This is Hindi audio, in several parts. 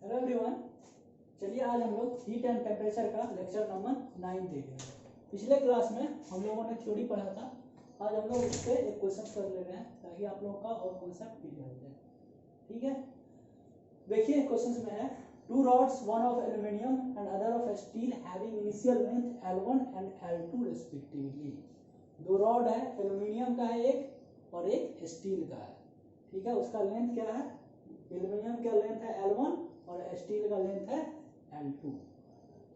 हेलो एवरीवन, चलिए आज हम लोग हीट एंड टेम्परेचर का लेक्चर नंबर 9 देख रहे हैं। पिछले क्लास में हम लोगों ने थ्योरी पढ़ा था। आज हम लोग उस पर एक क्वेश्चन कर ले रहे हैं ताकि आप लोगों का और कॉन्सेप्ट क्लियर हो जाए। ठीक है, देखिए क्वेश्चन में है two rods, one of aluminium and other of steel having initial length L1 and L2 respectively. दो रॉड है, एल्यूमिनियम का है एक और एक स्टील का है। ठीक है, उसका लेंथ क्या है? एल्यूमिनियम का लेंथ है L1 और स्टील का लेंथ है L2।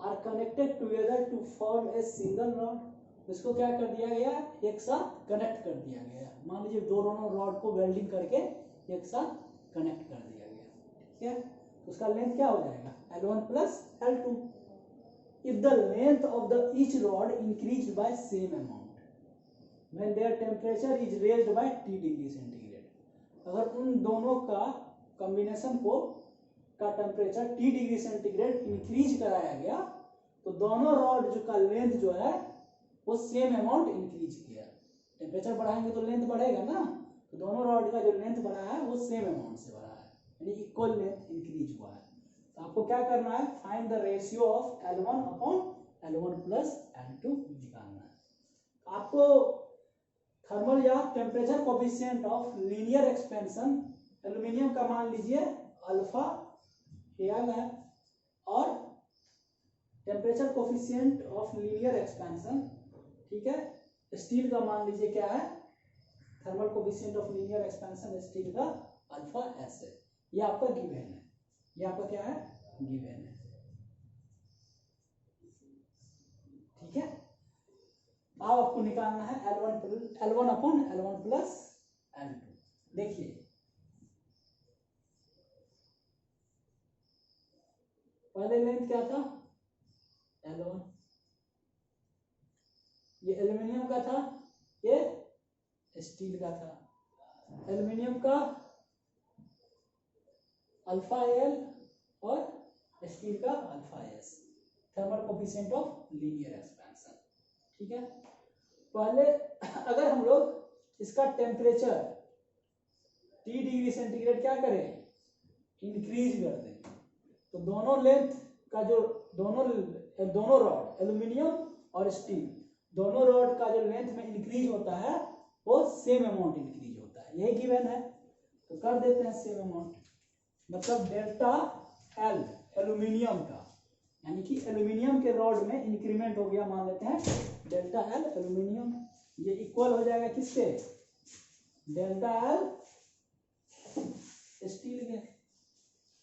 Are connected together to form a single rod. इसको क्या कर दिया गया? एक साथ कनेक्ट कर दिया गया। मान लीजिए दोनों रॉड को वेल्डिंग करके एक साथ कनेक्ट कर दिया गया। ठीक है, तो उसका लेंथ क्या हो जाएगा? L1 plus L2। If the length of the each rod increased by same amount when their temperature is raised by T degree centigrade. अगर उन दोनों का कॉम्बिनेशन का temperature T degree centigrade increase कराया गया तो दोनों रॉड का लेंथ जो है वो सेम अमाउंट इंक्रीज किया। टेम्परेचर बढ़ाएंगे तो लेंथ बढ़ेगा ना, तो दोनों रॉड का जो लेंथ बढ़ा है वो सेम अमाउंट से बढ़ा है, यानी इक्वल लेंथ इंक्रीज हुआ है। तो आपको क्या करना है? Find the ratio of L1 upon L1 plus L2 निकालना है। आपको थर्मल या temperature coefficient of linear expansion aluminium का मान लीजिए अल्फा एल है और temperature coefficient of linear expansion, ठीक है, स्टील का मान लीजिए क्या है? Thermal coefficient of linear expansion steel का अल्फा एस है। ये आपका गिवन है, ये आपका क्या है? गिवन है। ठीक है, अब आपको निकालना है L1 upon L1 plus L2। देखिए पहले लेंथ क्या था? L1, ये एल्यूमिनियम का था, ये स्टील का था। एल्यूमिनियम का अल्फा एल और स्टील का alpha S, thermal coefficient of linear expansion. ठीक है, पहले अगर हम लोग इसका टेम्परेचर T डिग्री सेंटीग्रेड क्या करें? इंक्रीज कर दें, तो दोनों लेंथ का जो दोनों रॉड एल्यूमिनियम और स्टील दोनों रॉड का जो लेंथ में इंक्रीज होता है वो सेम अमाउंट इंक्रीज होता है। यही गिवन है, तो कर देते हैं सेम अमाउंट। मतलब डेल्टा एल एल्यूमिनियम का, यानी कि एल्यूमिनियम के रॉड में इंक्रीमेंट हो गया, मान लेते हैं डेल्टा एल एल्यूमिनियम, ये इक्वल हो जाएगा किसके? डेल्टा एल स्टील के।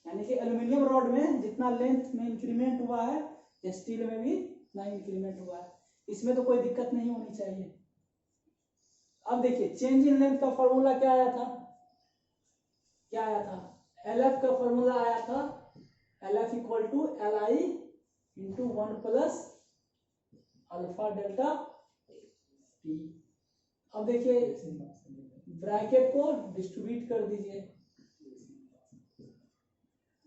यानी कि एल्यूमिनियम रॉड में जितना लेंथ में इंक्रीमेंट हुआ है स्टील में भी ना इंक्रीमेंट हुआ है। इसमें तो कोई दिक्कत नहीं होनी चाहिए। अब देखिए चेंज इन लेंथ का फॉर्मूला क्या आया था? क्या आया था? LF का फॉर्मूला आया था LF equal to LI into 1 plus alpha delta T। अब देखिए ब्रैकेट को डिस्ट्रीब्यूट कर दीजिए,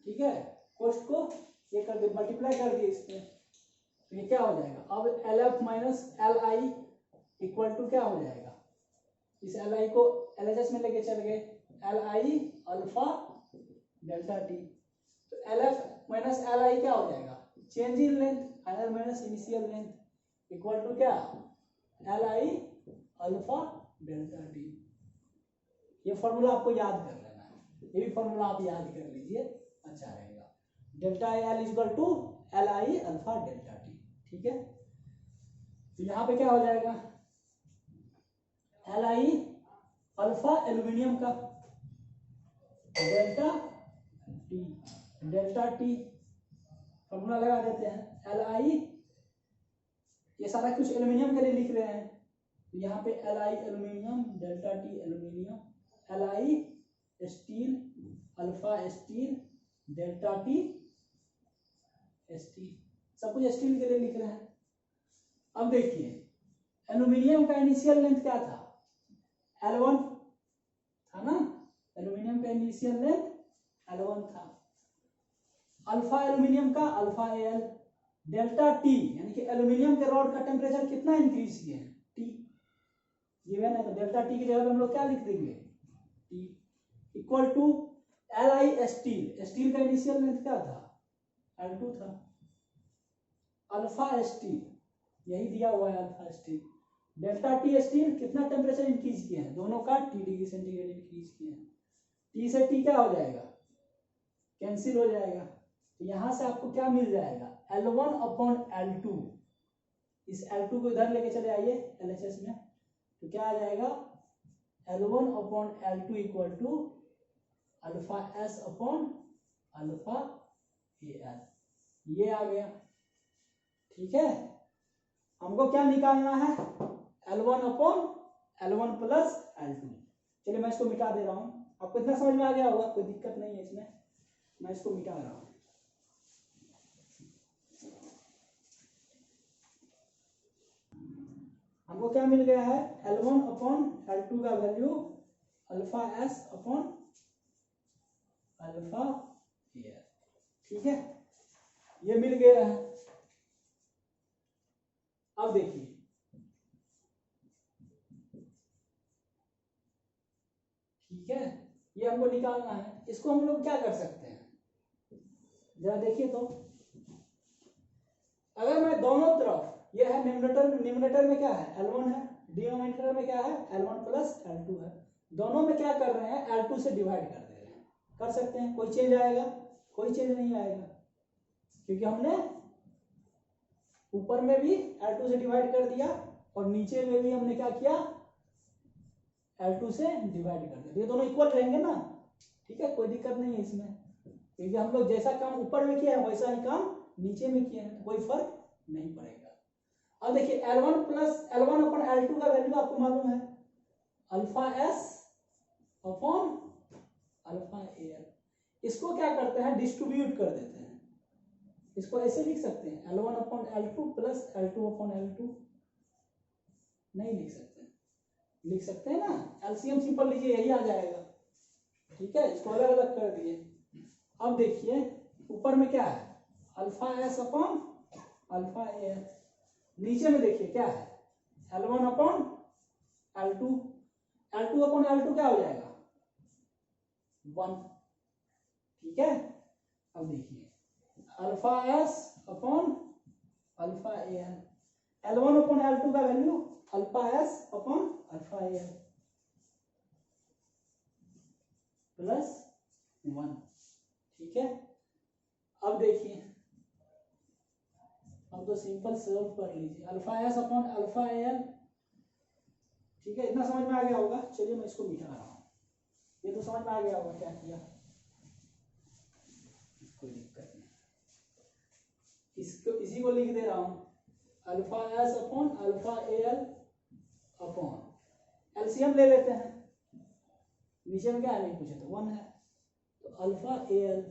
ठीक है, कोष्ठ को ये कर दे, मल्टीप्लाई कर दिए इसमें, तो ये क्या हो जाएगा? अब LF minus LI equal to क्या हो जाएगा? इस LI को LHS में लेके चल गए, LI अल्फा डेल्टा T, तो LF माइनस LI क्या हो जाएगा? Change in length, final minus initial length equal to क्या? LI alpha delta T। ये फॉर्मूला आपको याद कर लेना है, ये भी फॉर्मूला आप याद कर लीजिए, अच्छा रहेगा। Delta L equal to LI alpha delta T। ठीक है, तो यहाँ पे क्या हो जाएगा? LI अल्फा एल्यूमिनियम का डेल्टा T फॉर्मूला लगा देते हैं। LI ये सारा कुछ एल्यूमिनियम के लिए लिख रहे हैं, तो यहाँ पे LI aluminium, delta T aluminium, LI steel, alpha steel, delta T steel, सब कुछ स्टील के लिए लिख रहे हैं। अब देखिए एल्यूमिनियम का इनिशियल लेंथ क्या था? L1 था ना, एल्यूमिनियम का इनिशियल लेंथ L1 था। अल्फा एल्यूमिनियम का अल्फा एल, डेल्टा T यानी कि एल्यूमिनियम के रॉड का टेम्परेचर कितना इंक्रीज किए हैं? T गिवन है, तो डेल्टा T की जगह हम लोग क्या लिख देंगे? T equal to Li steel, steel का इनिशियल लेंथ क्या था, L2 था। अल्फा स्टील यही दिया हुआ है, alpha steel. Delta T steel कितना टेम्परेचर इंक्रीज किए हैं, दोनों का T डिग्री सेंटीग्रेड इंक्रीज किए हैं। T से T क्या हो जाएगा, कैंसिल हो जाएगा। तो यहां से आपको क्या मिल जाएगा, L1 अपॉन L2। इस L2 को इधर लेके चले आइए LHS में, तो क्या आ जाएगा, L1 upon L2 equal to alpha S upon alpha AL, ये आ गया। ठीक है, हमको क्या निकालना है, L1 upon L1 plus L2। चलिए मैं इसको मिटा दे रहा हूं, आपको इतना समझ में आ गया होगा, कोई दिक्कत नहीं है इसमें, मैं इसको मिटा रहा हूं। हमको क्या मिल गया है, L1 अपॉन L2 का value alpha S upon alpha AL। ठीक है, ये मिल गया है। अब देखिए, ठीक है, ये हमको निकालना है। इसको हम लोग क्या कर सकते हैं, जरा देखिए तो, अगर मैं दोनों तरफ, ये है न्यूमरेटर में क्या है L1 है, डिनोमिनेटर में क्या है L1 प्लस L2 है, दोनों में क्या कर रहे हैं, L2 से डिवाइड कर दे रहे हैं। कर सकते हैं, कोई चेंज आएगा, कोई चेंज नहीं आएगा, क्योंकि हमने ऊपर में भी L2 से डिवाइड कर दिया और नीचे में भी हमने क्या किया, L2 से डिवाइड कर दिया। ये दोनों इक्वल रहेंगे ना, ठीक है, कोई दिक्कत नहीं है इसमें, क्योंकि हम लोग जैसा काम ऊपर में किया है वैसा ही काम नीचे में किया है, तो कोई फर्क नहीं पड़ेगा। अब देखिए L1 अपॉन L2 का वैल्यू आपको मालूम है, alpha S upon alpha AL। इसको क्या करते हैं, डिस्ट्रीब्यूट कर देते हैं, इसको ऐसे लिख सकते हैं L1 upon L2 plus L2 upon L2, नहीं लिख सकते, लिख सकते हैं ना, एलसीएम सिंपल लीजिए, यही आ जाएगा। ठीक है, इसको अलग अलग कर दिए। अब देखिए ऊपर में क्या है, alpha S upon alpha AL, नीचे में देखिए क्या है, L1 upon L2, L2 upon L2 क्या हो जाएगा, 1। ठीक है, अब देखिए alpha S upon alpha AL, L1 upon L2 का value alpha S upon alpha AL plus 1। ठीक है, अब देखिए, अब तो सिंपल सॉल्व कर लीजिए, alpha S upon alpha AL। ठीक है, इतना समझ में आ गया होगा। चलिए मैं इसको मिटा रहा हूं, ये तो समझ में आ गया होगा क्या किया, कोई दिक्कत नहीं, इसको इसी को लिख दे रहा हूं, alpha S upon alpha AL upon LCM ले लेते हैं, नीचे में क्या है नहीं पूछे तो 1 है, तो अल्फा AL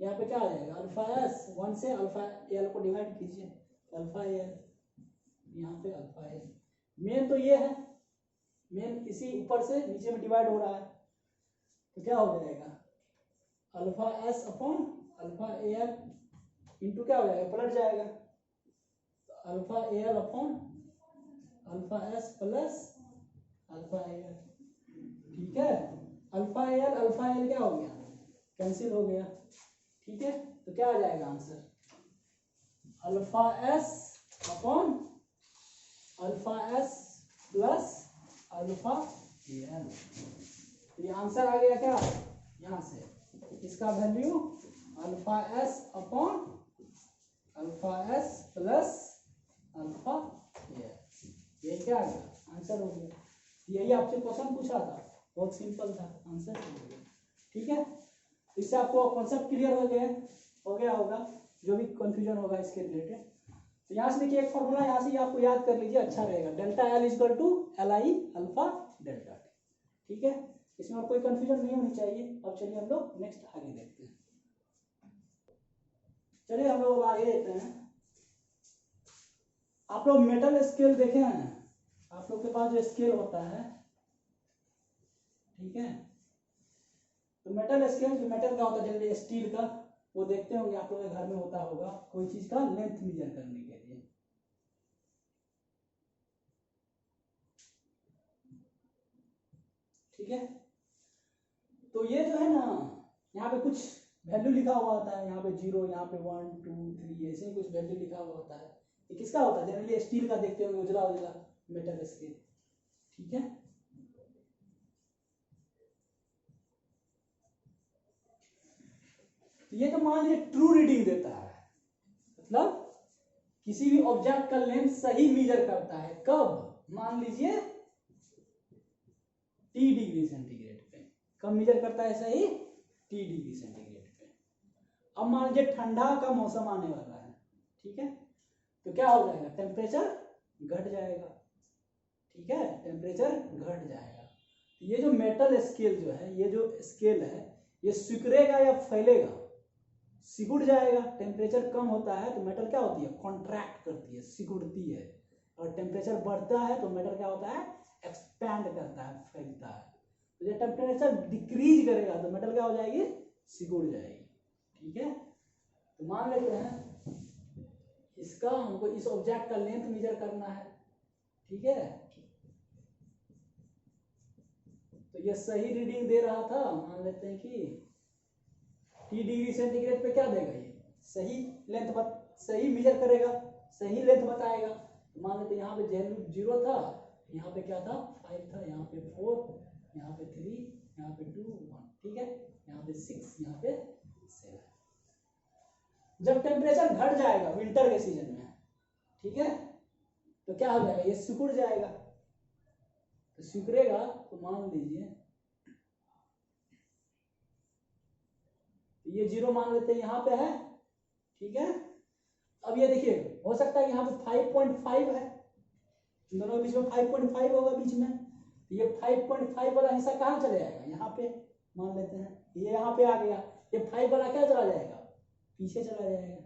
यहाँ पे क्या आ जाएगा, अल्फा एस 1 से अल्फा AL को डिवाइड कीजिए, अल्फा AL यहाँ पे अल्फा AL, मेन तो ये है, मेन इसी ऊपर से नीचे में डिवाइड हो रहा है, तो क्या हो जाएगा, alpha S upon alpha AL into क्या हो जाएगा, पलट जाएगा, alpha AL upon alpha S plus alpha AL। ठीक है, अल्फा AL क्या हो गया, कैंसिल हो गया। ठीक है, तो क्या आ जाएगा answer, alpha S upon alpha S plus alpha AL। ये आंसर आ गया क्या, यहां से इसका value alpha S upon alpha S plus alpha AL, ये क्या आ गया, आंसर हो गया। यही आपसे क्वेश्चन पूछा था, बहुत सिंपल था, आंसर हो गया। ठीक है, इससे आपको कॉन्सेप्ट क्लियर हो गया होगा, जो भी कंफ्यूजन होगा इसके रिलेटेड। तो यहाँ से देखिए एक फॉर्मूला, यहाँ से आपको याद कर लीजिए, अच्छा रहेगा, delta L equal to LI alpha delta T। ठीक है, इसमें और कोई कंफ्यूजन नहीं होनी चाहिए। अब चलिए हम लोग नेक्स्ट आगे देखते हैं। चलिए हम लोग आगे देखते हैं। आप लोग मेटल स्केल देखे हैं, आप लोग के पास जो स्केल होता है, ठीक है, तो मेटल स्केल जो मेटल का होता है, जैसे स्टील का, वो देखते होंगे आप लोग के घर में होता होगा, कोई चीज का लेंथ मेजर करने के लिए। ठीक है, तो ये जो है ना, यहाँ पे कुछ वैल्यू लिखा हुआ होता है, यहाँ पे 0, यहाँ पे 1 2 3 ऐसे ही कुछ वैल्यू लिखा हुआ होता है। ये किसका होता है? जनरली स्टील का देखते होंगे, उजला उजला मेटल स्केल, ठीक है। तो ये तो मान लीजिए ट्रू रीडिंग देता है, मतलब किसी भी ऑब्जेक्ट का लेंथ सही मेजर करता है, कब? मान लीजिए T डिग्री सेंटीग्रेड पे। कब मेजर करता है सही? T डिग्री सेंटीग्रेड पे। अब मान लीजिए ठंडा का मौसम आने वाला है, ठीक है, तो क्या हो जाएगा? टेम्परेचर घट जाएगा, ठीक है, टेम्परेचर घट जाएगा। ये जो मेटल स्केल जो है, ये जो स्केल है, ये सिकुड़ेगा या फैलेगा? सिकुड़ जाएगा। टेम्परेचर कम होता है तो मेटल क्या होती है? कॉन्ट्रैक्ट करती है, सिकुड़ती है। और टेम्परेचर बढ़ता है तो मेटल क्या होता है? एक्सपैंड करता है, फैलता है। तो जब टेम्परेचर डिक्रीज करेगा तो मेटल क्या हो जाएगी? सिकुड़ जाएगी, ठीक है। तो मान लेते हैं इसका हमको इस ऑब्जेक्ट का लेंथ मेजर करना है, ठीक है। तो ये सही रीडिंग दे रहा था, मान लेते हैं कि T डिग्री सेंटीग्रेड पे क्या देगा? ये सही लेंथ सही मेजर करेगा, सही लेंथ बताएगा। तो मान लेते यहाँ पे 0 था, यहाँ पे क्या था? 5 था, यहाँ पे 4, यहाँ पे 3, यहाँ पे 2 1, ठीक है, यहाँ पे 6, यहाँ पे 7। जब टेम्परेचर घट जाएगा विंटर के सीजन में, ठीक है, तो क्या हो जाएगा? ये सिकुड़ जाएगा। तो सिकुड़ेगा तो मान लीजिए ये 0 मान लेते हैं यहाँ पे है, ठीक है। अब ये देखिए, हो सकता है कि यहाँ पे 5.5 है, इन दोनों के बीच में 5.5 होगा बीच में। तो ये 5.5 वाला हिस्सा कहाँ चले जाएगा? यहाँ पे मान लेते हैं, ये यहाँ पे आ गया। ये 5 वाला क्या चला जाएगा? पीछे चला जाएगा।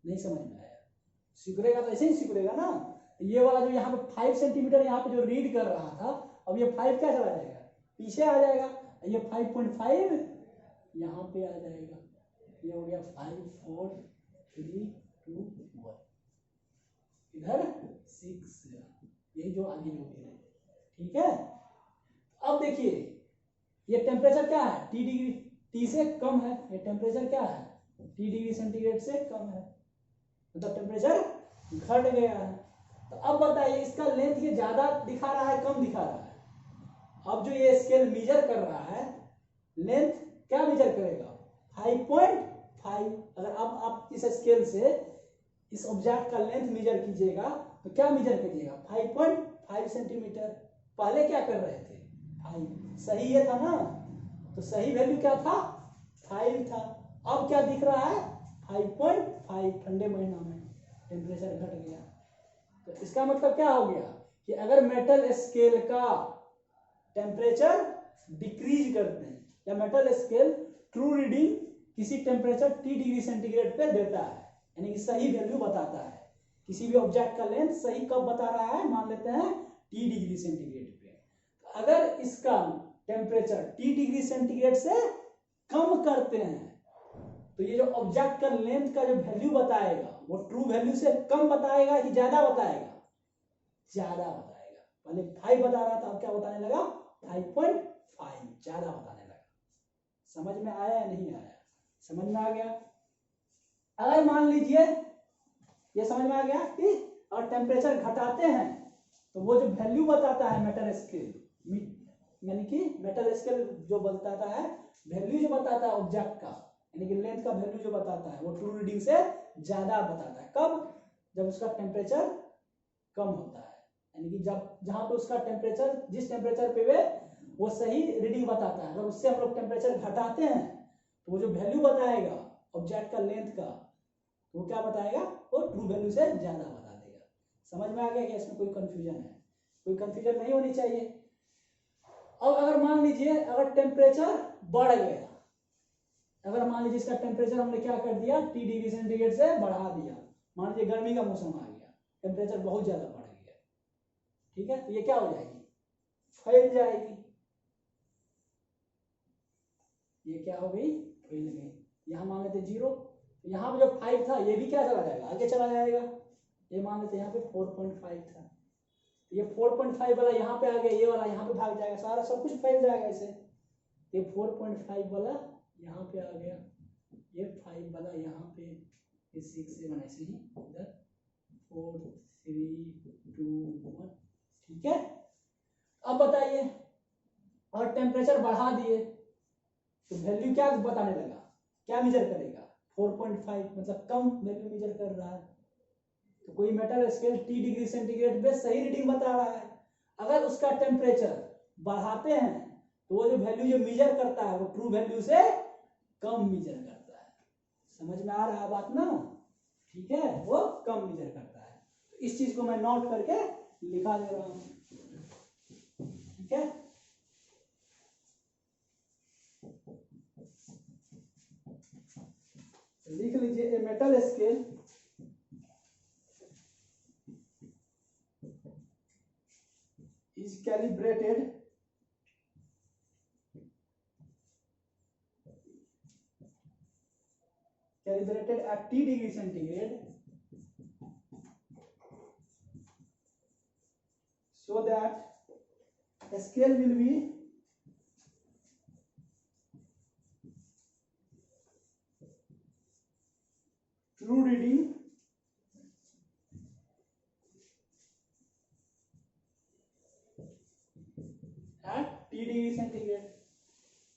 नहीं समझ में आया? सिकुड़ेगा तो ऐसे ही सिकुड़ेगा ना। तो ये वाला जो यहाँ पे 5 सेंटीमीटर यहाँ पे जो रीड कर रहा था, अब ये 5 क्या चला जाएगा? पीछे आ जाएगा। ये 5.5 यहाँ पे आ जाएगा। ये हो गया 5 4 3 2 1, इधर 6, यही जो आगे जो भी है, ठीक है। अब देखिए ये टेम्परेचर क्या है? T से कम है। ये टेम्परेचर क्या है? T डिग्री सेंटीग्रेड से कम है, मतलब टेम्परेचर घट गया है। तो अब बताइए इसका लेंथ ये ज्यादा दिखा रहा है, कम दिखा रहा है? अब जो ये स्केल मेजर कर रहा है, लेंथ क्या मेजर करेगा? 5.5। अगर अब आप इस स्केल से इस ऑब्जेक्ट का लेंथ मेजर कीजिएगा तो क्या मेजर करिएगा? 5.5 सेंटीमीटर। पहले क्या कर रहे थे? 5, सही ये था ना, तो सही वैल्यू क्या था? 5 था। अब क्या दिख रहा है? 5.5। ठंडे महीना में टेम्परेचर घट गया। तो इसका मतलब क्या हो गया कि अगर मेटल स्केल का टेम्परेचर डिक्रीज करते हैं या मेटल स्केल ट्रू रीडिंग किसी टेम्परेचर T डिग्री सेंटीग्रेड पे देता है, यानी कि सही वैल्यू बताता है, किसी भी ऑब्जेक्ट का लेंथ सही कब बता रहा है? मान लेते हैं T डिग्री सेंटीग्रेड पे। तो अगर इसका टेम्परेचर T डिग्री सेंटीग्रेड से कम करते हैं तो ये जो ऑब्जेक्ट का लेंथ का जो वैल्यू बताएगा वो ट्रू वैल्यू से कम बताएगा कि ज्यादा बताएगा? ज्यादा बताएगा। पहले 5 बता रहा था, अब क्या बताने लगा? 5.5, ज्यादा बताने लगा। समझ में आया या नहीं आया? समझ में आ गया? अगर मान लीजिए ये समझ में आ गया कि और टेम्परेचर घटाते हैं तो वो जो वैल्यू बताता है मेटल स्केल, यानी कि मेटल स्केल जो बताता है वैल्यू, जो बताता है ऑब्जेक्ट का, यानी कि लेंथ का वैल्यू जो बताता है वो ट्रू रीडिंग से ज्यादा बताता है। कब? जब उसका टेम्परेचर कम होता है, यानी कि जब जहां पे उसका टेम्परेचर, जिस टेम्परेचर पे वो सही रीडिंग बताता है, अगर उससे हम लोग टेम्परेचर घटाते हैं तो वो जो वैल्यू बताएगा ऑब्जेक्ट का लेंथ का, वो क्या बताएगा? वो ट्रू वैल्यू से ज्यादा बता देगा। समझ में आ गया कि इसमें कोई कंफ्यूजन है? कोई कंफ्यूजन नहीं होनी चाहिए। अब अगर मान लीजिए अगर टेम्परेचर बढ़ गया, अगर मान लीजिए इसका टेम्परेचर हमने क्या कर दिया? T डिग्री सेंटीग्रेड से बढ़ा दिया। मान लीजिए गर्मी का मौसम आ गया, टेम्परेचर बहुत ज्यादा बढ़ गया, ठीक है, तो ये क्या हो जाएगी? फैल जाएगी। ये क्या हो गई? फैल गई। यहाँ मान लेते 0, यहाँ पे जो 5 था ये भी क्या चला जाएगा? आगे चला जाएगा। ये मान लेते यहाँ पे 4.5 था, ये 4.5 वाला यहाँ पे आ गया, ये वाला यहाँ पे भाग जाएगा, सारा सब कुछ फैल जाएगा ऐसे। ये 4.5 वाला यहाँ पे आ गया, ये 5 वाला यहाँ पे, ये 6 7 ऐसे ही इधर 4 3 2 1। ठीक है, अब बताइए, और टेम्परेचर बढ़ा दिए तो वैल्यू क्या बताने लगा, क्या मेजर करेगा, 4.5 मतलब कम वैल्यू मेजर कर रहा है। तो कोई metal scale T degree centigrade पे सही रीडिंग बता रहा है। अगर उसका टेम्परेचर बढ़ाते हैं तो वो जो वैल्यू जो मेजर करता है वो ट्रू वैल्यू से कम मेजर करता है। समझ में आ रहा है बात ना? ठीक है, वो कम मेजर करता है। तो इस चीज को मैं नोट करके लिखा दे रहा हूं। ठीक है, लिख लीजिए, a metal scale is calibrated at T degree centigrade so that a scale will be true reading at T degree centigrade.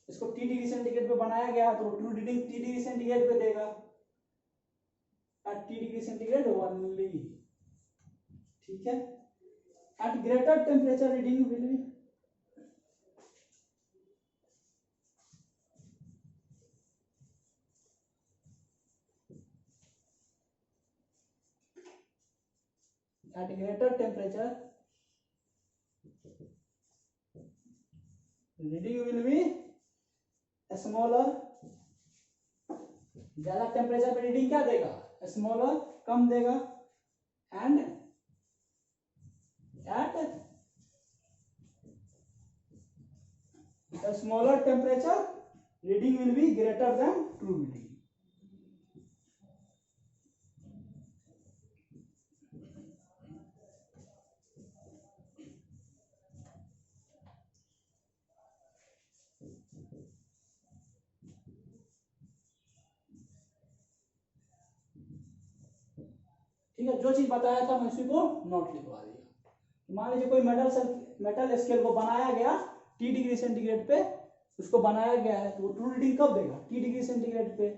इसको T डिग्री सेंटीग्रेड पे बनाया गया तो true reading T degree centigrade पे देगा, at T degree centigrade only. ठीक है, at greater temperature reading will be at greater temperature reading will be smaller। ज्यादा टेम्परेचर पे रीडिंग क्या देगा, स्मॉलर, कम देगा। And at smaller temperature reading will be greater than true reading. ठीक है, जो चीज बताया था मैं उसी को नोट लिखवा दिया। मान लीजिए कोई मेटल स्केल को बनाया गया T डिग्री सेंटीग्रेड पे, उसको बनाया गया है तो वो ट्रू रीडिंग कब देगा, T डिग्री सेंटीग्रेड पे।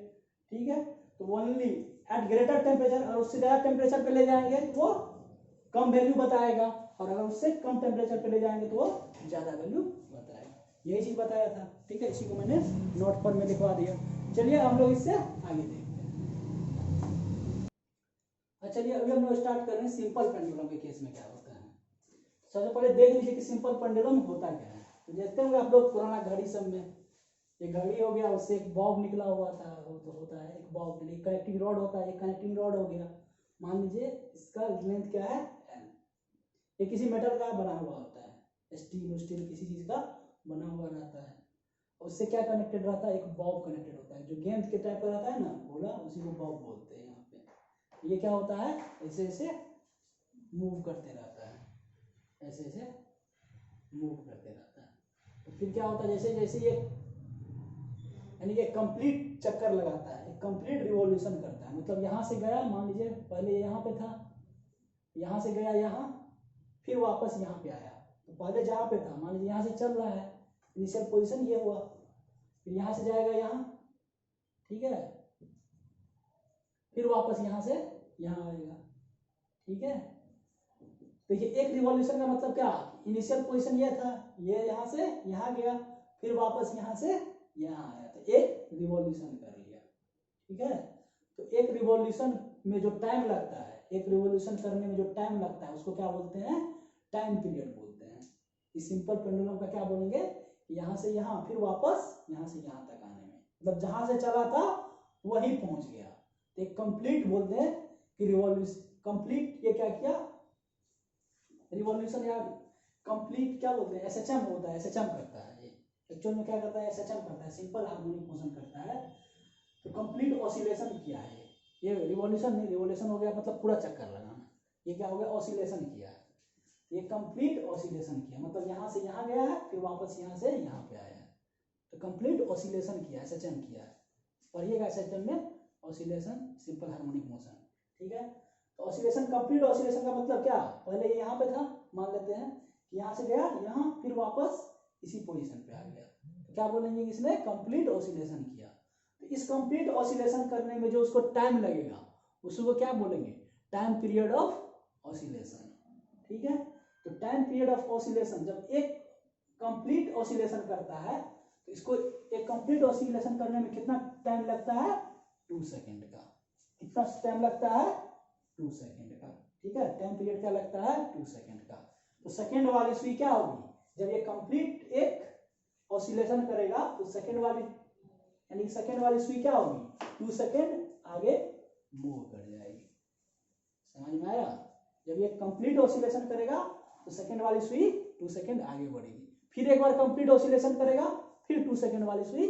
ठीक है, तो ओनली एट ग्रेटर टेम्परेचर, और उससे ज्यादा टेम्परेचर पे ले जाएंगे तो वो कम वैल्यू बताएगा, और अगर उससे कम टेम्परेचर पे ले जाएंगे तो वो ज्यादा वैल्यू बताएगा। यही चीज बताया था। ठीक है, इसी को मैंने नोट पर में लिखवा दिया। चलिए हम लोग इससे आगे देखते हैं। चलिए अभी हम लोग स्टार्ट कर रहे हैं सिंपल पेंडुलम के केस में क्या होता है। सबसे पहले देख लीजिए कि सिंपल पेंडुलम होता क्या है। तो देखते होंगे आप लोग पुराना घड़ी सब में, एक घड़ी हो गया, उससे एक बॉब निकला हुआ था, तो होता है एक बॉब, एक कनेक्टिंग रॉड होता है, एक कनेक्टिंग रॉड हो गया। मान लीजिए इसका लेंथ क्या है L, ये किसी मेटल का बना हुआ होता है, स्टील किसी चीज का बना हुआ रहता है। उससे क्या कनेक्टेड रहता है, एक बॉब कनेक्टेड होता है, जो गेंद के टाइप का रहता है ना गोला, उसी को बॉब बोलते हैं। यहाँ पे ये क्या होता है, ऐसे ऐसे मूव करते रहता है, ऐसे ऐसे मूव करते रहता है। तो फिर क्या होता है, जैसे जैसे ये यानी कि कंप्लीट चक्कर लगाता है, एक कंप्लीट रिवॉल्यूशन करता है। मतलब यहाँ से गया, मान लीजिए पहले यहाँ पे था, यहाँ से गया यहाँ, फिर वापस यहाँ पे आया। तो पहले जहाँ पे था, मान लीजिए यहाँ से चल रहा है, इनिशियल पोजीशन ये हुआ, फिर यहाँ से जाएगा यहाँ, ठीक है, फिर वापस यहाँ से यहाँ आएगा। ठीक है, तो ये एक रिवॉल्यूशन का मतलब क्या, इनिशियल पोजीशन ये था, ये यहाँ से यहाँ गया, फिर वापस यहाँ से यहाँ आया, तो एक रिवॉल्यूशन कर लिया। ठीक है, तो एक रिवॉल्यूशन में जो टाइम लगता है, एक रिवॉल्यूशन करने में जो टाइम लगता है उसको क्या बोलते हैं, टाइम पीरियड बोलते हैं। इस सिंपल पेंडुलम का क्या बोलेंगे, यहाँ से यहाँ फिर वापस यहाँ से यहाँ तक आने में, मतलब जहां से चला था वही पहुंच गया, तो एक कंप्लीट बोलते हैं कि रिवॉल्यूशन कंप्लीट। ये क्या किया, रिवॉल्यूशन या कंप्लीट क्या बोलते हैं, एसएचएम होता है, एसएचएम करता है। ये एक्चुअल में क्या करता है, एसएचएम करता है, सिंपल हार्मोनिक मोशन करता है। तो कंप्लीट ऑसिलेशन किया है ये रिवॉल्यूशन नहीं, रिवॉल्यूशन हो गया मतलब पूरा चक्कर लगाना, ये क्या हो गया, ऑसिलेशन किया है। ये कंप्लीट ऑसिलेशन किया, मतलब यहाँ से यहाँ गया है, फिर वापस यहाँ से यहाँ पे आया है। तो कंप्लीट ऑसिलेशन किया, एसएचएम किया है। पढ़िएगा एसएचएम में ऑसिलेशन, सिंपल हार्मोनिक मोशन, ठीक है। तो ऑसिलेशन, कंप्लीट ऑसिलेशन का मतलब क्या, पहले ये यहाँ पे था, मान लेते हैं कि यहाँ से गया यहाँ, फिर वापस इसी पोजीशन पे आ गया, तो क्या बोलेंगे, इसने कंप्लीट ऑसिलेशन किया। तो इस कंप्लीट ऑसिलेशन करने में जो उसको टाइम लगेगा उसको क्या बोलेंगे, टाइम पीरियड ऑफ ऑसिलेशन, ठीक है। तो टाइम पीरियड ऑफ ऑसिलेशन, जब एक कंप्लीट ऑसिलेशन करता है तो इसको एक कंप्लीट ऑसिलेशन करने में कितना टाइम लगता है, 2 सेकेंड का। कितना टाइम लगता है, 2 सेकेंड का, ठीक है। टाइम पीरियड क्या लगता है, 2 सेकेंड का। तो सेकेंड वाली सुई क्या होगी, जब ये कंप्लीट एक ऑसिलेशन करेगा तो सेकेंड वाली, यानी सेकेंड वाली सुई क्या होगी, 2 सेकेंड आगे मूव कर जाएगी। समझ में आया, जब ये कंप्लीट ऑसिलेशन करेगा तो सेकेंड वाली सुई 2 सेकेंड आगे बढ़ेगी, फिर एक बार कंप्लीट ऑसिलेशन करेगा, फिर 2 सेकेंड वाली सुई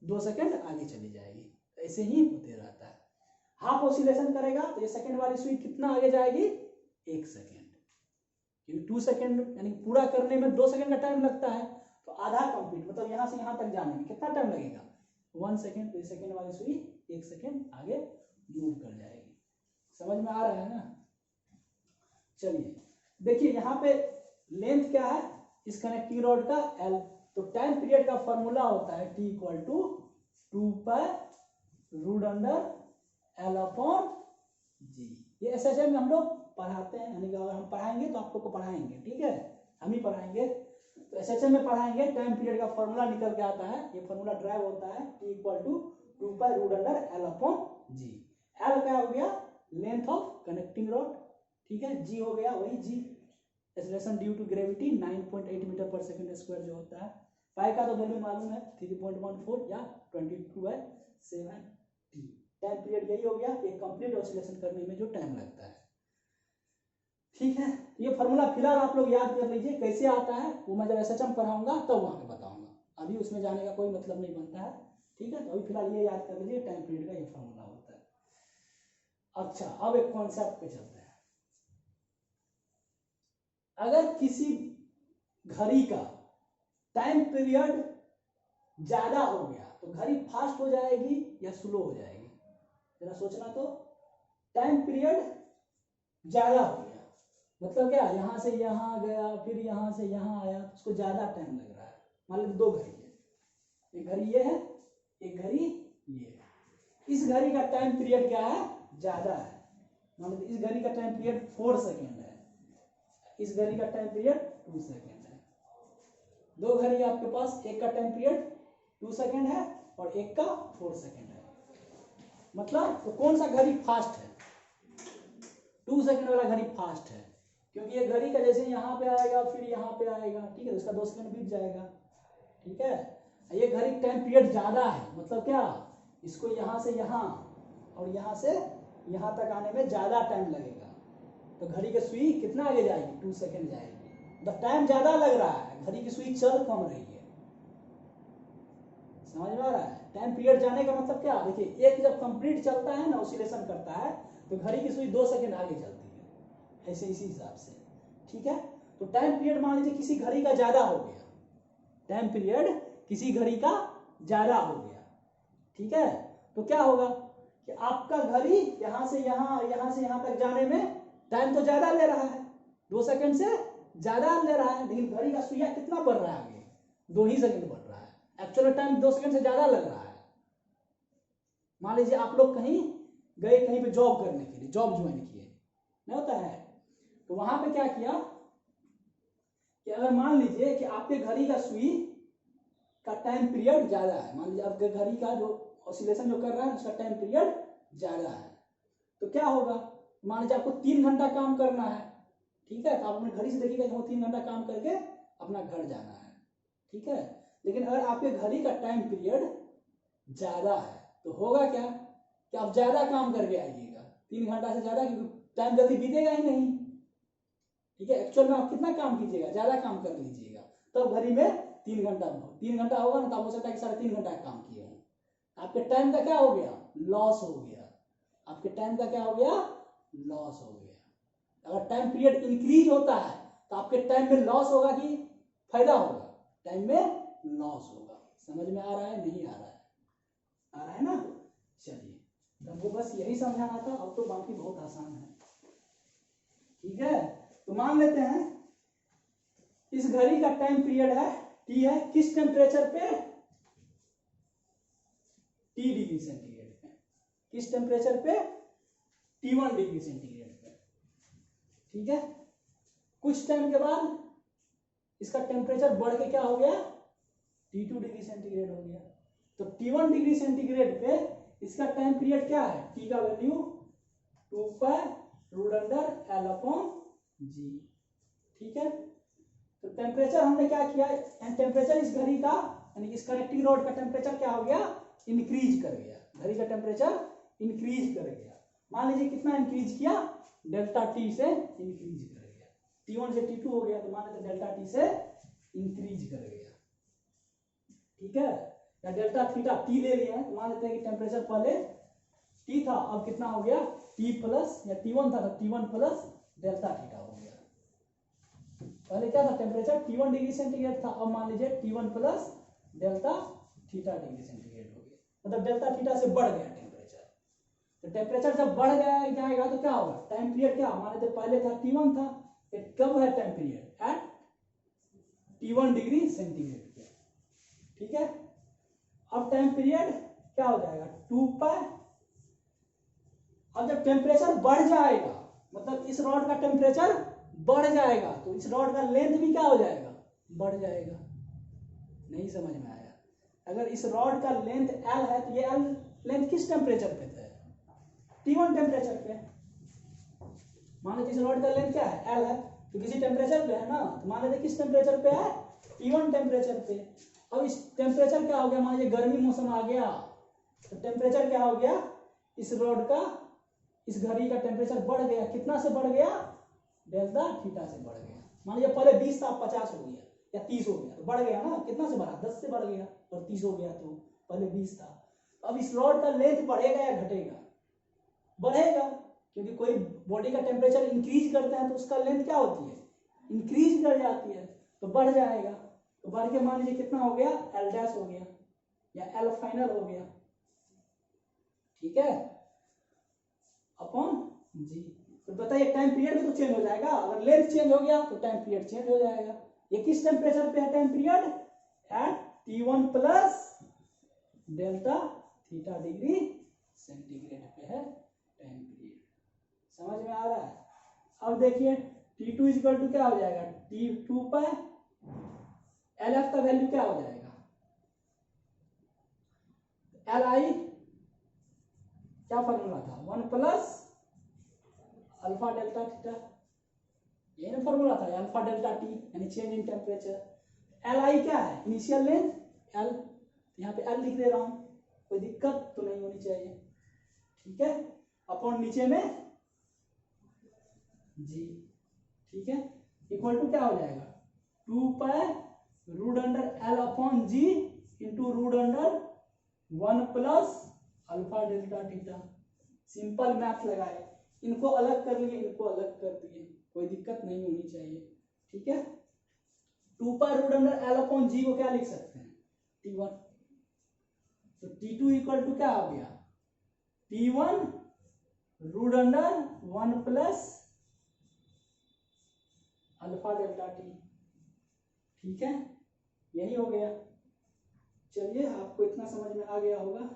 2 सेकेंड आगे चली जाएगी। ऐसे ही होते रहता है। हाफ ऑसिलेशन करेगा तो ये सेकेंड वाली सुई कितना आगे जाएगी, 1 सेकेंड, क्योंकि 2 सेकेंड यानी पूरा करने में 2 सेकेंड का टाइम लगता है, तो आधा कंप्लीट मतलब यहाँ से यहाँ तक जाने में कितना टाइम लगेगा, 1 सेकेंड। तो सेकेंड वाली सुई 1 सेकेंड आगे मूव कर जाएगी। समझ में आ रहा है ना। चलिए देखिए यहाँ पे लेंथ क्या है इस कनेक्टिंग रॉड का, L। तो टाइम पीरियड का फॉर्मूला होता है T = 2 pi root under L/G। ये एसएचएम में हम लोग पढ़ाते हैं, यानी कि अगर हम पढ़ाएंगे तो आप लोग को पढ़ाएंगे, ठीक है, हम ही पढ़ाएंगे। तो एसएचएम में पढ़ाएंगे, टाइम पीरियड का फॉर्मूला निकल के आता है, ये फॉर्मूला ड्राइव होता है T = 2 pi root under L/G। L क्या हो गया, लेंथ ऑफ कनेक्टिंग रॉड, ठीक है। G हो गया वही G, acceleration due to gravity 9.8 metre per second square जो होता है। पाई का तो वैल्यू मालूम है 3.14 या 22/7T। टाइम पीरियड यही हो गया, एक कंप्लीट ऑसिलेशन करने में जो टाइम लगता है, ठीक है। ये फॉर्मूला फिलहाल आप लोग याद कर लीजिए, कैसे आता है वो मैं जब एसएचएम पढ़ाऊंगा तब वहां पे बताऊंगा, अभी उसमें जाने का कोई मतलब नहीं बनता है, ठीक है। तो अभी फिलहाल ये याद कर लीजिए, टाइम पीरियड का ये फॉर्मूला होता है। अच्छा, अब एक कॉन्सेप्ट पे चलते हैं। अगर किसी घड़ी का टाइम पीरियड ज्यादा हो गया तो घड़ी फास्ट हो जाएगी या स्लो हो जाएगी, जरा सोचना। तो टाइम पीरियड ज्यादा हो गया मतलब क्या, यहां से यहां गया फिर यहां से यहां आया, तो उसको ज्यादा टाइम लग रहा है। मान लो 2 घड़ी है, एक घड़ी ये है, एक घड़ी ये है। इस घड़ी का टाइम पीरियड क्या है, ज्यादा है। मान लो इस घड़ी का टाइम पीरियड 4 सेकेंड है, इस घड़ी का टाइम पीरियड 2 सेकेंड है। 2 घड़ी आपके पास, एक का टाइम पीरियड 2 सेकेंड है और एक का 4 सेकेंड है। मतलब तो कौन सा घड़ी फास्ट है, 2 सेकेंड वाला घड़ी फास्ट है, क्योंकि ये घड़ी का जैसे यहाँ पे आएगा फिर यहाँ पे आएगा, ठीक है, उसका 2 सेकेंड बीत जाएगा, ठीक है। ये घड़ी टाइम पीरियड ज्यादा है, मतलब क्या, इसको यहाँ से यहाँ और यहाँ से यहाँ तक आने में ज्यादा टाइम लगेगा, तो घड़ी की सुई कितना आगे जाएगी, 2 सेकेंड जाएगी। तो टाइम ज्यादा लग रहा है, घड़ी की सुई चल कम रही है। समझ में आ रहा है, टाइम पीरियड जाने का मतलब क्या, देखिए एक जब कंप्लीट चलता है ना, ऑसिलेशन करता है, तो घड़ी की सुई 2 सेकेंड आगे चलती है, ऐसे इसी हिसाब से, ठीक है। तो टाइम पीरियड मान लीजिए किसी घड़ी का ज्यादा हो गया, टाइम पीरियड किसी घड़ी का ज्यादा हो गया, ठीक है। तो क्या होगा कि आपका घड़ी यहाँ से यहाँ तक जाने में टाइम तो ज्यादा ले रहा है, 2 सेकेंड से ज्यादा ले रहा है, लेकिन घड़ी का सुइया कितना बढ़ रहा है आगे, 2 ही सेकेंड बढ़ रहा है, एक्चुअल टाइम 2 सेकेंड से ज्यादा लग रहा है। मान लीजिए आप लोग कहीं गए, कहीं पे जॉब करने के लिए, जॉब ज्वाइन किए, नहीं होता है, तो वहां पे क्या किया कि अगर मान लीजिए कि आपके घड़ी का सुई का टाइम पीरियड ज्यादा है, मान लीजिए आपके घड़ी का जो ऑसिलेशन जो कर रहा है उसका टाइम पीरियड ज्यादा है, तो क्या होगा, मान लीजिए आपको 3 घंटा काम करना है, ठीक है, तो आप अपने घड़ी से देखिएगा कि 3 घंटा काम करके अपना घर जाना है, ठीक है। लेकिन अगर आपके घड़ी का टाइम पीरियड ज्यादा है तो होगा क्या कि आप ज्यादा काम करके आइएगा, 3 घंटा से ज्यादा, क्योंकि टाइम जल्दी बीतेगा ही नहीं, ठीक है। एक्चुअल में आप कितना काम कीजिएगा, ज्यादा काम कर लीजिएगा, तब घड़ी में 3 घंटा होगा ना, तो हो सकता है कि 3.5 घंटा काम किए हैं, आपके टाइम का क्या हो गया, लॉस हो गया, आपके टाइम का क्या हो गया, लॉस हो गया। अगर टाइम पीरियड इंक्रीज होता है तो आपके टाइम में लॉस होगा कि फायदा होगा, टाइम में लॉस होगा। समझ में आ रहा है नहीं आ रहा है? आ रहा है ना? चलिए, तो हमको बस यही समझाना था, अब तो बाकी बहुत आसान है। ठीक है, तो मान लेते हैं इस घड़ी का टाइम पीरियड है टी है, किस टेम्परेचर पे? टी डिग्री सेंटीग्रेड पे। किस टेम्परेचर पे? T1 डिग्री सेंटीग्रेड पे। ठीक है, कुछ टाइम के बाद इसका टेम्परेचर बढ़ के क्या हो गया? T2 डिग्री सेंटीग्रेड हो गया। तो T1 डिग्री सेंटीग्रेड पे इसका टाइम पीरियड क्या है? T का value 2 pi root under L upon G। ठीक है, तो टेम्परेचर हमने क्या किया? टेम्परेचर इस घड़ी का यानी इस कनेक्टिंग रॉड का टेम्परेचर क्या हो गया? इंक्रीज कर गया। घड़ी का टेम्परेचर इंक्रीज कर गया। मान लीजिए कितना इंक्रीज किया? डेल्टा टी से इंक्रीज कर गया। T1 से T2 हो गया, तो मान लेते डेल्टा टी से इंक्रीज कर गया। ठीक है, या डेल्टा थीटा टी ले लिया है, तो मान लेते हैं कि टेम्परेचर पहले टी था, अब कितना हो गया? टी प्लस, या T1 था तो T1 प्लस डेल्टा थीटा हो गया। पहले क्या था? टेम्परेचर T1 डिग्री सेंटीग्रेड था, अब मान लीजिए T1 plus delta theta degree centigrade हो गया, मतलब डेल्टा थीटा से बढ़ गया टेम्परेचर। तो टेम्परेचर जब बढ़ जाएगा तो क्या होगा? टाइम पीरियड क्या? मान लेते पहले था T1 था, कब है time period? At T1 degree centigrade पे। ठीक है, अब टाइम पीरियड क्या हो जाएगा? 2 पाई। अब जब टेम्परेचर बढ़ जाएगा, मतलब इस रॉड का टेम्परेचर बढ़ जाएगा, तो इस रॉड का लेंथ भी क्या हो जाएगा? बढ़ जाएगा। नहीं समझ में आया? अगर इस रॉड का लेंथ L है, तो ये L लेंथ किस टेम्परेचर पे है? T1 टेम्परेचर पे। मान लीजिए इस रॉड का लेंथ क्या है? L है, तो किसी टेम्परेचर पे है ना, तो मान लीजिए किस टेम्परेचर पे है? T1 टेम्परेचर पे। अब इस टेम्परेचर क्या हो गया? मान लीजिए गर्मी मौसम आ गया, तो टेम्परेचर क्या हो गया? इस रॉड का, इस घड़ी का टेम्परेचर बढ़ गया। कितना से बढ़ गया? डेल्टा थीटा से बढ़ गया। मान लीजिए पहले 20 था, 50 हो गया या 30 हो गया, तो बढ़ गया ना? कितना से बढ़ा? 10 से बढ़ गया, और 30 हो गया, तो पहले 20 था। अब इस रॉड का लेंथ बढ़ेगा या घटेगा? बढ़ेगा, क्योंकि कोई बॉडी का टेम्परेचर इंक्रीज करता है तो उसका लेंथ क्या होती है? इंक्रीज कर जाती है, तो बढ़ जाएगा। तो बढ़ के मान लीजिए कितना हो गया? L डैश हो गया या L फाइनल हो गया। ठीक है, अपॉन G। तो बताइए टाइम पीरियड भी तो चेंज हो जाएगा। अगर लेंथ चेंज हो गया तो टाइम पीरियड चेंज हो जाएगा। ये किस टेम्परेचर पे है time period? At T1 plus delta theta degree centigrade पे है टाइम पीरियड। समझ में आ रहा है? अब देखिए T2 इक्वल टू क्या हो जाएगा? T2 पर LF का वैल्यू क्या हो जाएगा? Li क्या फॉर्मूला था? 1 प्लस अल्फा डेल्टा थीटा, ये ना फॉर्मूला था, अल्फा डेल्टा टी यानी चेंज इन टेम्परेचर। Li क्या है? इनिशियल लेंथ L, यहाँ पे L लिख दे रहा हूं, कोई दिक्कत तो नहीं होनी चाहिए। ठीक है, अपॉन नीचे में G। ठीक है, इक्वल टू क्या हो जाएगा? 2 pi root under L upon G into root under 1 plus alpha delta theta. Simple math लगाए, इनको अलग कर लिए, इनको अलग कर दिए, कोई दिक्कत नहीं होनी चाहिए। ठीक है, 2 pi root under L upon G को क्या लिख सकते हैं? T1। तो T2 इक्वल टू क्या हो गया? T1 root under 1 plus alpha delta T. ठीक है, यही हो गया। चलिए, आपको इतना समझ में आ गया होगा।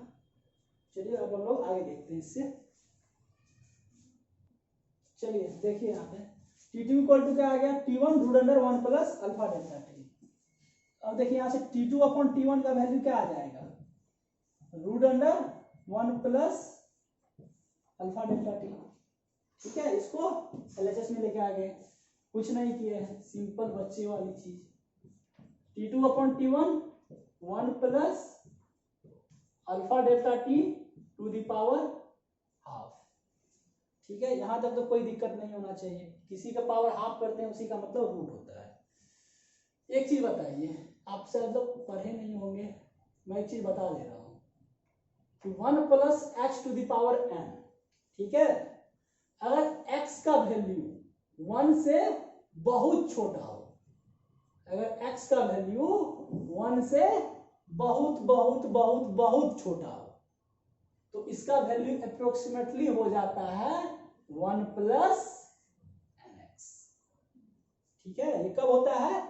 चलिए अब हम लोग आगे देखते हैं इससे। चलिए देखिए यहाँ पे T2 इक्वल टू क्या आ गया? T1 root under 1 plus alpha delta T. अब देखिए यहाँ से T2 अपॉन T1 का वैल्यू क्या आ जाएगा? Root under 1 plus alpha delta T. ठीक है, इसको LHS में लेके आ गए, कुछ नहीं किए हैं, सिंपल बच्चे वाली चीज। T2 upon T1 1 plus alpha delta T to the power half. ठीक है, यहां तक तो कोई दिक्कत नहीं होना चाहिए। किसी का पावर हाफ करते हैं उसी का मतलब रूट होता है। एक चीज बताइए, आप सब लोग पढ़े नहीं होंगे, मैं एक चीज बता दे रहा हूं कि 1 plus h to the power n। ठीक है, अगर x का वैल्यू 1 से बहुत छोटा हो, अगर x का वैल्यू 1 से बहुत बहुत बहुत बहुत छोटा हो तो इसका वैल्यू अप्रोक्सीमेटली हो जाता है 1 प्लस nx। ठीक है, ये कब होता है?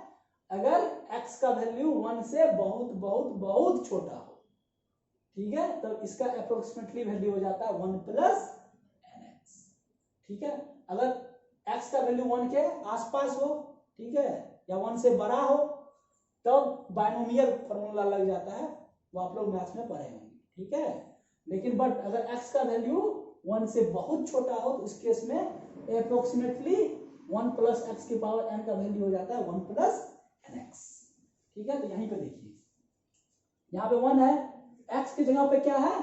अगर x का वैल्यू 1 से बहुत बहुत बहुत छोटा हो, ठीक है, तब इसका अप्रोक्सीमेटली वैल्यू हो जाता है 1 प्लस nx। ठीक है, अगर x का वैल्यू 1 के आसपास हो, ठीक है, या 1 से बड़ा हो, तब बाइनोमियल फॉर्मूला लग जाता है, वो आप लोग मैथ्स में पढ़े होंगे। ठीक है, लेकिन बट अगर x का वैल्यू 1 से बहुत छोटा हो तो इस केस में अप्रोक्सीमेटली 1 प्लस एक्स की पावर n का वैल्यू हो जाता है 1 प्लस nx। ठीक है, तो यहीं पे देखिए, यहाँ पे 1 है, x की जगह पे क्या है?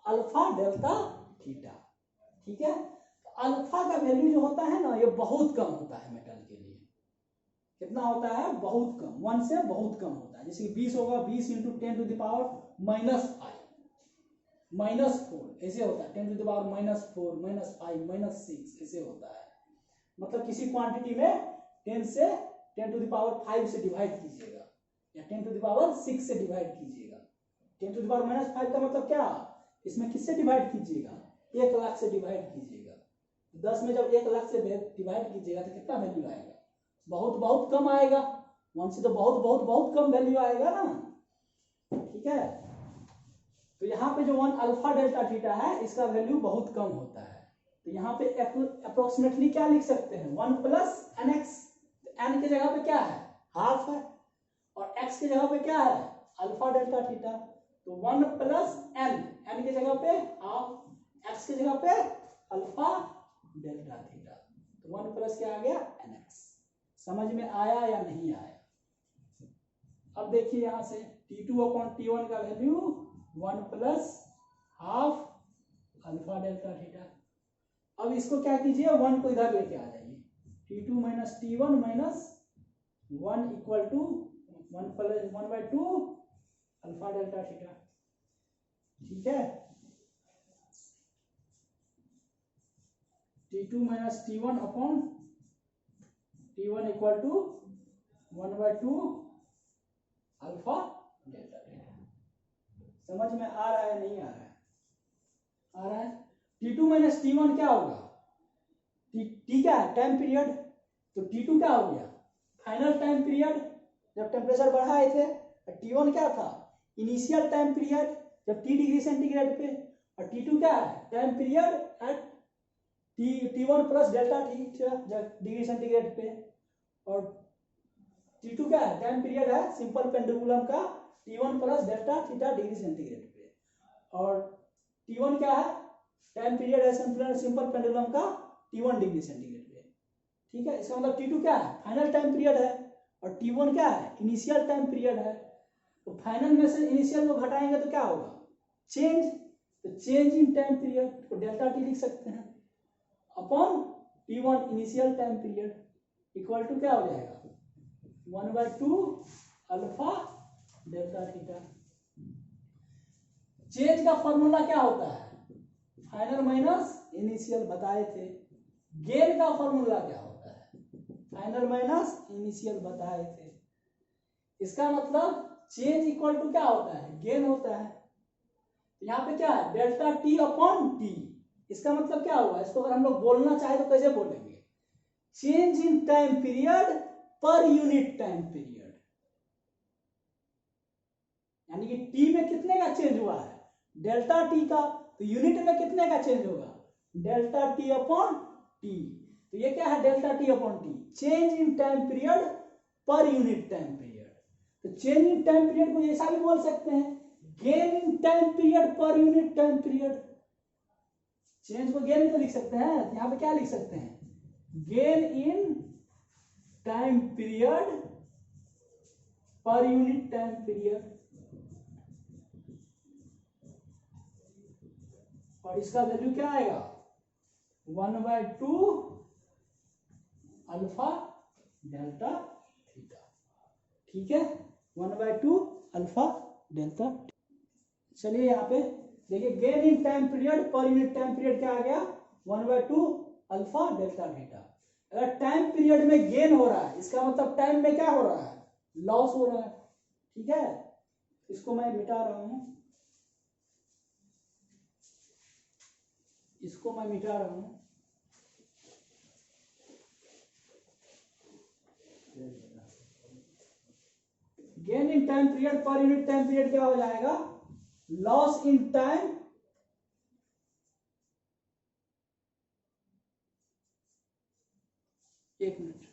Alpha delta theta. ठीक है, तो अल्फा का वैल्यू जो होता है ना, ये बहुत कम होता है मेटल के लिए। कितना होता है? बहुत कम, 1 से बहुत कम होता है। जैसे कि 20 होगा, 20 इंटू 10 टू द पावर -5 -4 ऐसे होता है, 10 टू द पावर -4 -5 -6 ऐसे होता है। मतलब किसी क्वांटिटी में 10 से 10 टू द पावर 5 से डिवाइड कीजिएगा या 10 टू द पावर 6 से डिवाइड कीजिएगा। 10 टू द पावर -5 का मतलब क्या? इसमें किससे डिवाइड कीजिएगा? 1 लाख से डिवाइड कीजिएगा। 10 में जब 1 लाख से डिवाइड कीजिएगा तो कितना वैल्यू आएगा? बहुत बहुत कम आएगा। 1 से तो बहुत बहुत बहुत कम वैल्यू आएगा ना। ठीक है, तो यहाँ पे जो 1 अल्फा डेल्टा थीटा है, इसका वैल्यू बहुत कम होता है। तो यहाँ पे अप्रोक्सीमेटली क्या लिख सकते हैं? 1 प्लस nx। n की जगह पे क्या है? हाफ है, और x की जगह पे क्या है? Alpha delta theta. तो 1 प्लस n की जगह पे हाफ, x की जगह पे अल्फा डेल्टा थीटा। तो 1 प्लस क्या आ गया? nx। समझ में आया या नहीं आया? अब देखिए यहां से T2 अपॉन T1 का value 1 plus half alpha delta theta. अब इसको क्या कीजिए? 1 को इधर लेके आ जाइए। T2 minus T1 minus 1 equal to 1 plus 1/2 alpha delta theta. ठीक है, T2 minus T1 upon T1 equal to 1/2 alpha delta theta. समझ में आ रहा है नहीं आ रहा है? आ रहा है। T2 माइनस T1 क्या होगा? T क्या है? Time period. तो T2 क्या हो गया? फाइनल टाइम पीरियड जब टेम्परेचर बढ़ाए थे। T1 क्या था? इनिशियल टाइम पीरियड जब T डिग्री सेंटीग्रेड पे। और T2 क्या है? Time period at T1 plus delta T degree centigrade पे। और T2 क्या है? टाइम पीरियड है सिंपल पेंडुलम का T1 plus delta theta degree centigrade पे। और T1 क्या है? टाइम पीरियड है सिंपल पेंडुलम का T1 डिग्री सेंटीग्रेड पे। ठीक है, इसका मतलब T2 क्या है? फाइनल टाइम पीरियड है, और T1 क्या है? इनिशियल टाइम पीरियड है। तो फाइनल में से इनिशियल को घटाएंगे तो क्या होगा? चेंज। तो चेंज इन टाइम पीरियड को डेल्टा टी लिख सकते हैं upon T1 initial time period equal to क्या हो जाएगा? 1/2 अल्फा डेल्टा थीटा। चेंज का फॉर्मूला क्या होता है? फाइनल माइनस इनिशियल बताए थे। गेन का फॉर्मूला क्या होता है? फाइनल माइनस इनिशियल बताए थे। इसका मतलब चेंज इक्वल टू क्या होता है? गेन होता है। यहाँ पे क्या है? Delta T upon T. इसका मतलब क्या हुआ? इसको अगर हम लोग बोलना चाहे तो कैसे बोलेंगे? Change in time period per unit time period. यानी कि टी में कितने का चेंज हुआ है? डेल्टा टी का। तो यूनिट में कितने का चेंज होगा? Delta T upon T. तो ये क्या है? Delta T upon T, change in time period per unit time period. तो चेंज इन टाइम पीरियड को ऐसा भी बोल सकते हैं, gain in time period per unit time period. Change को गेन भी तो लिख सकते हैं। यहां पे क्या लिख सकते हैं? Gain in time period per unit time period. और इसका वैल्यू क्या आएगा? 1/2 अल्फा डेल्टा थीटा। ठीक है, 1/2 अल्फा डेल्टा। चलिए यहाँ पे देखिए, gain in time period per unit time period क्या आ गया? 1/2 अल्फा डेल्टा थीटा। अगर टाइम पीरियड में गेन हो रहा है, इसका मतलब टाइम में क्या हो रहा है? लॉस हो रहा है। ठीक है, इसको मैं मिटा रहा हूं, इसको मैं मिटा रहा हूं। Gain in time period per unit time period क्या हो जाएगा, लॉस इन टाइम एक मिनट,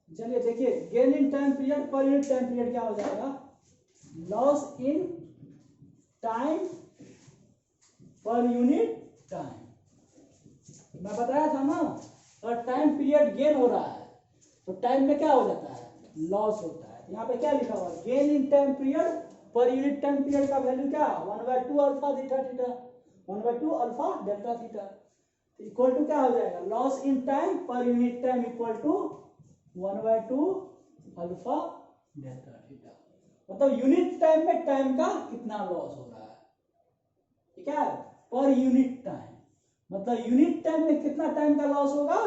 चलिए देखिए, gain in time period per unit time period क्या हो जाएगा, loss in time per unit time. मैं बताया था ना, अगर टाइम पीरियड गेन हो रहा है तो टाइम में क्या हो जाता है, लॉस होता है। यहाँ पे क्या लिखा हुआ है, gain in time period per unit time period का वैल्यू क्या, 1/2 alpha theta theta, 1/2 alpha delta theta equal to क्या हो जाएगा, loss in time per unit time equal to 1/2 alpha delta theta. मतलब यूनिट टाइम में टाइम का कितना लॉस हो रहा है, ठीक है, पर यूनिट टाइम। मतलब यूनिट टाइम में कितना टाइम का लॉस होगा,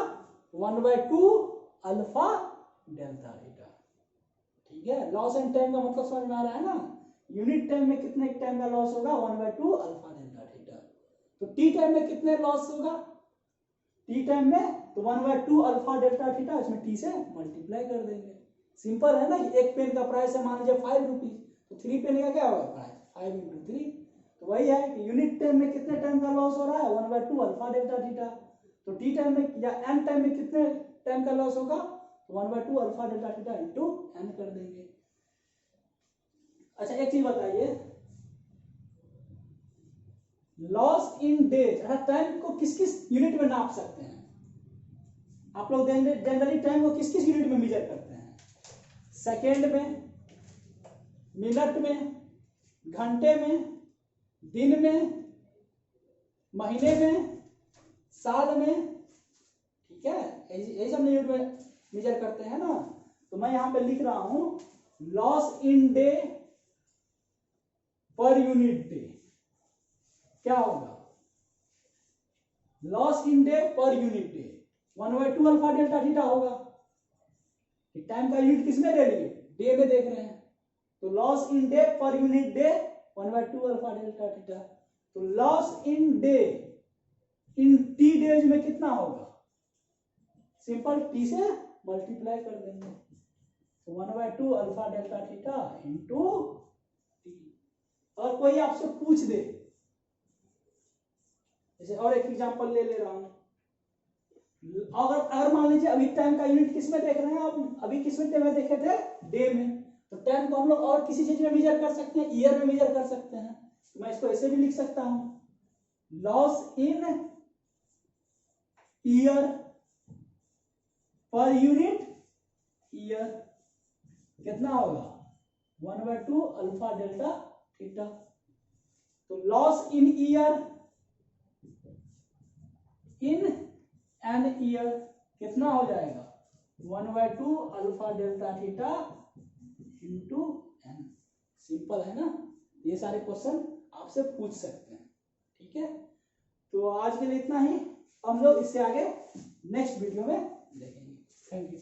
1/2 अल्फा डेल्टा थीटा। ठीक है, लॉस एंड टाइम का मतलब समझ में आ रहा है ना, यूनिट टाइम में कितने टाइम का लॉस होगा, 1/2 अल्फा डेल्टा थीटा। तो टी टाइम में कितने लॉस होगा, टी टाइम में तो 1/2 अल्फा डेल्टा थीटा, इसमें टी से मल्टीप्लाई कर देंगे। सिंपल है ना, एक पेन का प्राइस है मान लीजिए 5 रुपीज, तो 3 पेन का क्या होगा प्राइस, 5 × 3। तो वही है कि यूनिट टाइम में कितने टाइम का लॉस हो रहा है, 1/2 अल्फा डेल्टा थीटा। तो टी टाइम में या एन टाइम में कितने टाइम का लॉस होगा, 1/2 alpha delta theta into n कर देंगे। अच्छा एक चीज बताइए, लॉस इन डेज, टाइम को किस किस यूनिट में नाप सकते हैं आप लोग, जनरली टाइम को किस किस यूनिट में मेजर करते हैं, सेकेंड में, मिनट में, घंटे में, दिन में, महीने में, साल में, ठीक है, यही सब यूनिट में मेजर करते हैं ना। तो मैं यहां पे लिख रहा हूं loss in day per unit day क्या होगा, loss in day per unit day 1/2 alpha delta theta होगा। टाइम का यूनिट किसमें ले लिए, डे में देख रहे हैं, तो loss in day per unit day 1/2 alpha delta theta. तो loss in day in T days में कितना होगा, सिंपल टी से मल्टीप्लाई कर देंगे, तो 1/2 alpha delta theta into T. और कोई आपसे पूछ दे, जैसे और एक एग्जांपल ले रहा हूं, अगर मान लीजिए अभी टाइम का यूनिट किस में देख रहे हैं आप, अभी किस में देखे थे, डे में, तो टाइम को हम लोग और किसी चीज में मेजर कर सकते हैं, ईयर में मेजर कर सकते हैं। तो मैं इसको ऐसे भी लिख सकता हूं, loss in year per unit year कितना होगा, 1/2 अल्फा डेल्टा थीटा। तो loss in year in n year कितना हो जाएगा, 1/2 alpha delta theta into n. Simple है ना, ये सारे क्वेश्चन आपसे पूछ सकते हैं, ठीक है। तो आज के लिए इतना ही, हम लोग इससे आगे नेक्स्ट वीडियो में देखेंगे। Thank you.